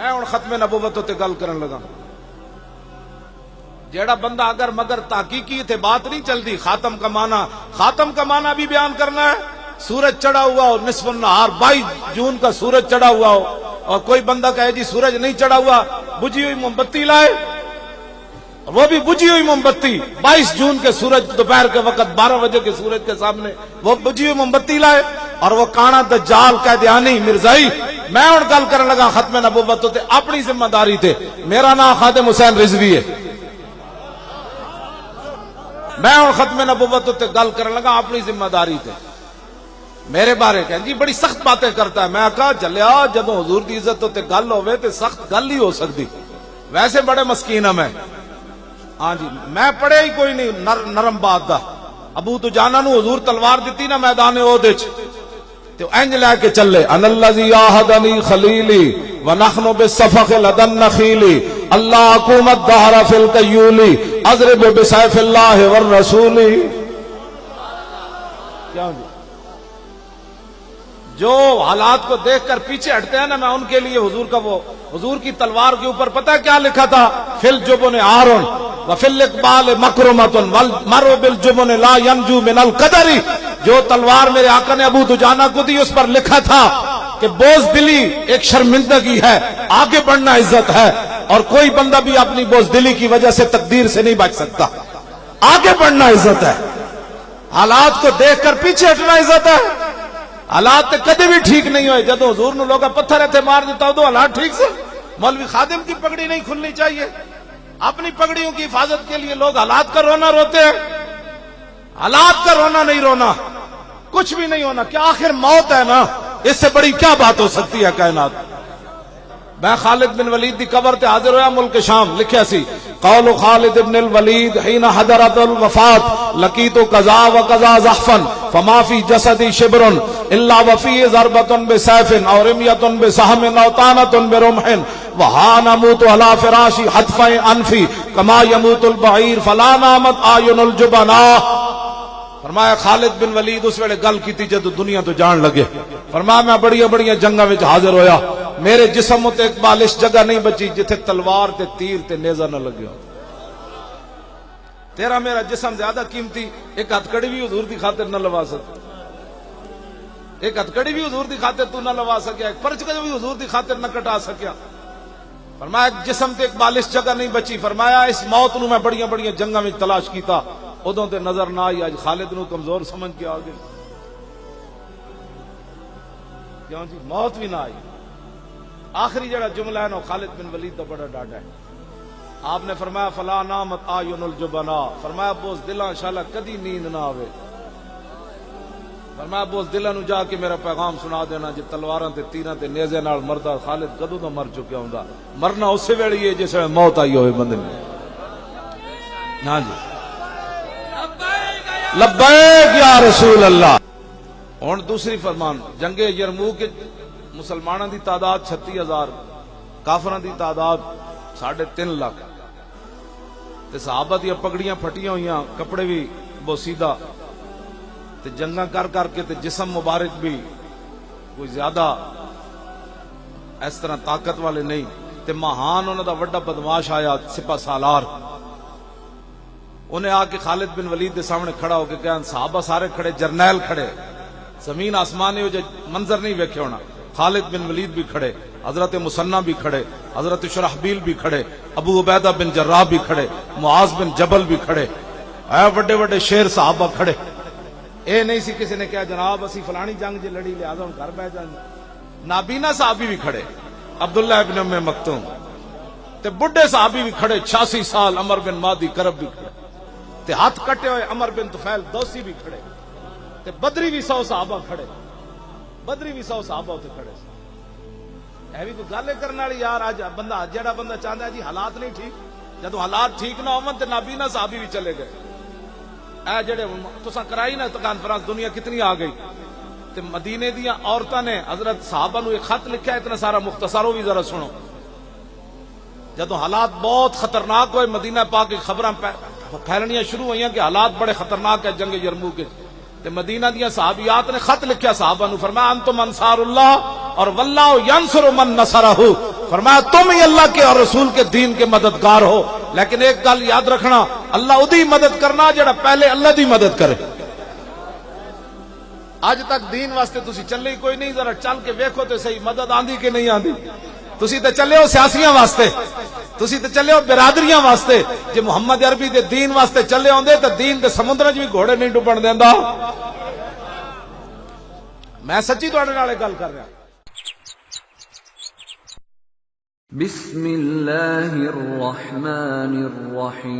میں ہوں ختم نبوت تے گل کرن لگا. جیڑا بندہ اگر مگر تحقیقی تھے بات نہیں چلتی. خاتم کا معنی بھی بیان کرنا ہے. سورج چڑھا ہوا ہو نصف النہار 22 جون کا سورج چڑھا ہوا ہو اور کوئی بندہ کہے جی سورج نہیں چڑھا ہوا, بجھی ہوئی موم بتی لائے, وہ بھی بجھی ہوئی موم بتی 22 جون کے سورج دوپہر کے وقت 12 بجے کے سورج کے سامنے وہ بجھی ہوئی موم بتی لائے. اور وہ کانا دجال قیدیانی مرزائی. میں ہوں گل کرنے لگا ختم نبوت تے اپنی ذمہ داری تے. میرا نام خادم حسین رضوی ہے. میں ہوں ختم نبوت تے گل کرنے لگا اپنی ذمہ داری تے. میرے بارے کہ جی بڑی سخت باتیں کرتا ہے. میں کہا جلیا جدو حضور دی عزت تے گل ہوئے تے سخت گل ہی ہو سکتی. ویسے بڑے مسکین ہم ہیں. ہاں جی میں پڑھے ہی کوئی نہیں نرم بات دا. ابو دجانہ نو حضور تلوار دیتی نا میدان احد وچ تو انج لے کے چلے ان الذی عاہدنی خلیلی ونحن بالصفق لدى النخیل اللہ حکومت دہر فی القیولی اضرب بسیف اللہ والرسول. کیا جو حالات کو دیکھ کر پیچھے ہٹتے ہیں نا, میں ان کے لیے حضور کا وہ حضور کی تلوار کے اوپر پتہ کیا لکھا تھا؟ فی الجبن عار وفی الاقبال مکرمۃ والمرء بالجبن لا ینجو من القدر. جو تلوار میرے آقا نے ابو دجانہ کو دی اس پر لکھا تھا کہ بوزدلی ایک شرمندگی ہے, آگے بڑھنا عزت ہے, اور کوئی بندہ بھی اپنی بوزدلی کی وجہ سے تقدیر سے نہیں بچ سکتا. آگے بڑھنا عزت ہے, حالات کو دیکھ کر پیچھے ہٹنا عزت ہے. حالات کدی بھی ٹھیک نہیں ہوئے. جدو حضور نو لوگا پتھر ایتھے مار دیتا ہو تو حالات ٹھیک سے. مولوی خادم کی پگڑی نہیں کھلنی چاہیے. اپنی پگڑیوں کی حفاظت کے لیے لوگ حالات کا رونا روتے ہیں. حالات کا رونا نہیں رونا, کچھ بھی نہیں ہونا. کیا آخر موت ہے نا, اس سے بڑی کیا بات ہو سکتی ہے کائنات. میں خالد بن ولید دی قبر تے حاضر ہویا ملک شام. لکھیا سی قول خالد بن الولید حين حضرت الوفات لقيت قضاء وقضاء زحفا فما في جسدي شبر الا وفيه ضربة بسيف او رمية بسهم او طعنة برمح وها نموت على فراشي حتف انفي كما يموت البعير فلا نامت اعين الجبناء. فرمایا خالد بن ولید اس ویلے گل کیتی جدو دنیا تو جان لگے. فرمایا میں بڑی بڑی جنگاں وچ حاضر ہویا, میرے جسم تے ایک بالش جگہ نہیں بچی جتھے تلوار تے تیر تے نیزہ نہ لگیا. تیرا میرا جسم زیادہ قیمتی. ایک ہتھ کڑی بھی حضور دی خاطر نہ لوا سکتا, ایک ہتھ کڑی بھی حضور دی خاطر تو نہ لوا سکیا, ایک پرچ بھی حضور دی خاطر نہ کٹا سکیا. فرمایا ایک جسم تے ایک بالش جگہ نہیں بچی. فرمایا اس موت نو میں بڑی بڑی جنگاں وچ تلاش کیتا, ادوں تے نظر نہ آئی. اج خالد نو کمزور سمجھ کے آگے کیوں جی موت بھی نہ آئی. آخری جڑا جملہ ہے نا خالد بن ولید کا بڑا ڈاٹا ہے. آپ نے فرمایا فلا نامت اعین الجبناء. فرمایا بوز دلاں شالا کدی نیند نہ آوے. فرمایا بوز دلاں نو جا کے میرا پیغام سنا دینا جے تلواراں تے تیراں تے نیزے نال مردا خالد کدوں دا مر چکیا ہوندا. مرنا اسی ویلے ہی ہے جس ویلے موت آئی ہوئے بندے نے. ہاں جی لبیک یا رسول اللہ. ہن دوسری فرمان جنگ یرموک مسلمانوں دی تعداد 36,000, کافراں دی تعداد 3.5 لاکھ. تے صحابہ دی پگڑیاں پھٹیاں ہوئیاں, کپڑے بھی بوسیدہ, تے جنگاں کر کر کے تے جسم مبارک بھی کوئی زیادہ اس طرح طاقت والے نہیں. تے مہان انہاں دا وڈا بدماش آیا سپہ سالار, انہیں آ کے خالد بن ولید دے سامنے کھڑا ہو کے کہا صحابہ سارے کھڑے, جرنیل کھڑے, زمین آسمان جو منظر نہیں ویکھے ہونا. خالد بن ولید بھی کھڑے, حضرت مسنہ بھی کھڑے, حضرت شرحبیل بھی کھڑے, ابو عبیدہ بن جراح بھی کھڑے, معاذ بن جبل بھی کھڑے, بڑے بڑے شیر صحابہ کھڑے. اے نہیں سی کسی نے کہا جناب اسی فلانی جنگ جے لڑی لہذا ہن گھر بیٹھ جائیں. نابینا صحابی بھی کھڑے, عبداللہ ابن ام مکتوم, تے بڈھے صحابی بھی کھڑے 86 سال, عمر بن مادی کرب بھی کھڑے, تے ہاتھ کٹے ہوئے عمر بن طفیل دوسی بھی کھڑے, تے بدری بھی 100 صحابہ کھڑے, بدری بھی 100 صحابہ ہوتے کھڑے. اے بھی کوئی گل کرنے والی یار. اج بندہ جڑا بندہ چاہتا ہے جی حالات نہیں ٹھیک, جدو حالات ٹھیک نہ ہون تے نابینا صحابی بھی چلے گئے. اے جڑے تساں کرائی نا کانفرنس, دنیا کتنی آ گئی. تے مدینے دیاں عورتاں نے حضرت صحابہ نو ایک خط لکھا, اتنا سارا مختصر ہو بھی ذرا سنو. جدو حالات بہت خطرناک ہوئے, مدینہ پاک کی خبراں پھیلنیاں شروع ہوئیاں کہ حالات بڑے خطرناک ہے جنگ یرموک کے. تے مدینہ دیاں صحابیات نے خط لکھیا صحابہ نو, فرمایا انتم انصار اللہ اور واللہ ینصر من نصرہ فرمایا تم ہی اللہ کے اور رسول کے دین کے مددگار ہو، لیکن ایک گل یاد رکھنا، اللہ ادی مدد کرنا جڑا پہلے اللہ دی مدد کرے۔ اج تک دین واسطے تسی چلے ہی کوئی نہیں، ذرا چل کے ویکھو تے صحیح مدد آندی کہ نہیں آندی۔ تسی تے چلے ہو سیاسیاں واسطے، تسی تے چلے ہو برادریاں واسطے، جے محمد عربی دے دین واسطے چلے ہوندے تے دین دے سمندر وچ بھی گھوڑے نہیں ڈبن دیندا۔ میں سچی تہاڈے نال گل کر رہا۔ بسم اللہ الرحمن الرحیم